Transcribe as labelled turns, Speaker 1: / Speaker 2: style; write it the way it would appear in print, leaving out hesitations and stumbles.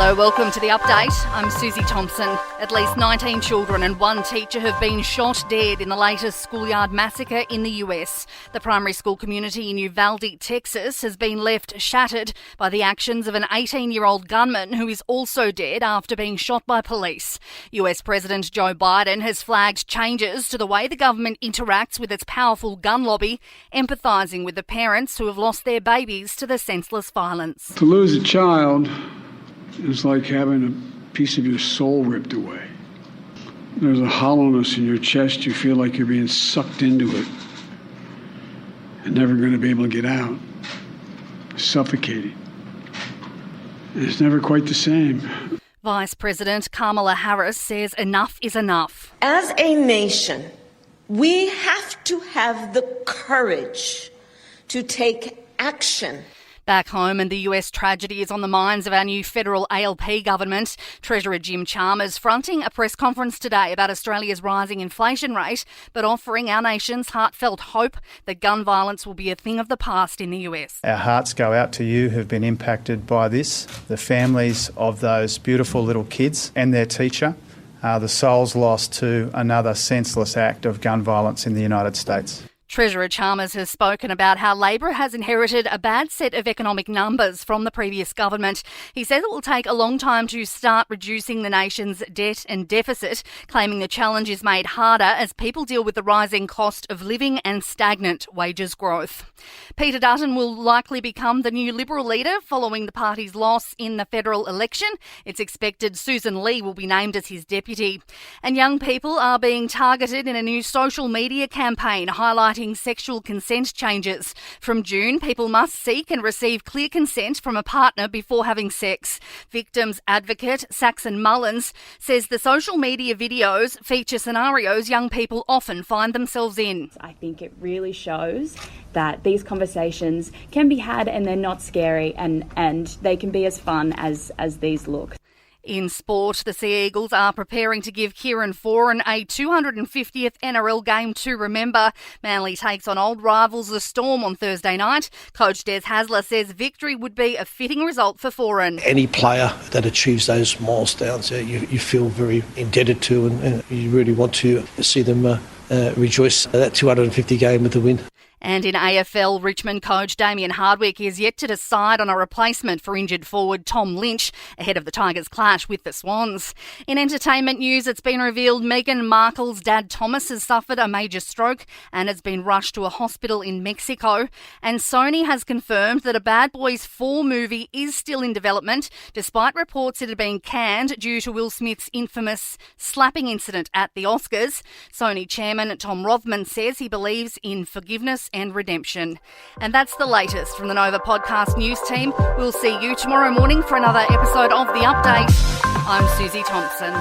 Speaker 1: Hello, welcome to the update. I'm Susie Thompson. At least 19 children and one teacher have been shot dead in the latest Schoolyard massacre in the US. The primary school community in Uvalde, Texas, has been left shattered by the actions of an 18-year-old gunman who is also dead after being shot by police. US President Joe Biden has flagged changes to the way the government interacts with its powerful gun lobby, empathising with the parents who have lost their babies to the senseless violence.
Speaker 2: To lose a child is like having a piece of your soul ripped away. There's a hollowness in your chest. You feel like you're being sucked into it and never going to be able to get out. Suffocating. It's never quite the same.
Speaker 1: Vice President Kamala Harris says enough is enough.
Speaker 3: As a nation, we have to have the courage to take action.
Speaker 1: Back home, and the US tragedy is on the minds of our new federal ALP government. Treasurer Jim Chalmers fronting a press conference today about Australia's rising inflation rate, but offering our nation's heartfelt hope that gun violence will be a thing of the past in the US.
Speaker 4: Our hearts go out to you who've been impacted by this, the families of those beautiful little kids and their teacher, the souls lost to another senseless act of gun violence in the United States.
Speaker 1: Treasurer Chalmers has spoken about how Labor has inherited a bad set of economic numbers from the previous government. He says it will take a long time to start reducing the nation's debt and deficit, claiming the challenge is made harder as people deal with the rising cost of living and stagnant wages growth. Peter Dutton will likely become the new Liberal leader following the party's loss in the federal election. It's expected Susan Lee will be named as his deputy. And young people are being targeted in a new social media campaign highlighting sexual consent changes. From June, people must seek and receive clear consent from a partner before having sex. Victims advocate Saxon Mullins says the social media videos feature scenarios young people often find themselves in.
Speaker 5: I think it really shows that these conversations can be had and they're not scary and they can be as fun as these look.
Speaker 1: In sport, the Sea Eagles are preparing to give Kieran Foran a 250th NRL game to remember. Manly takes on old rivals the Storm on Thursday night. Coach Des Hasler says victory would be a fitting result for Foran.
Speaker 6: Any player that achieves those milestones, you feel very indebted to, and you really want to see them rejoice that 250 game with a win.
Speaker 1: And in AFL, Richmond coach Damien Hardwick is yet to decide on a replacement for injured forward Tom Lynch ahead of the Tigers' clash with the Swans. In entertainment news, it's been revealed Meghan Markle's dad Thomas has suffered a major stroke and has been rushed to a hospital in Mexico. And Sony has confirmed that a Bad Boys 4 movie is still in development, despite reports it had been canned due to Will Smith's infamous slapping incident at the Oscars. Sony chairman Tom Rothman says he believes in forgiveness and redemption. And that's the latest from the Nova Podcast News team. We'll see you tomorrow morning for another episode of The Update. I'm Susie Thompson.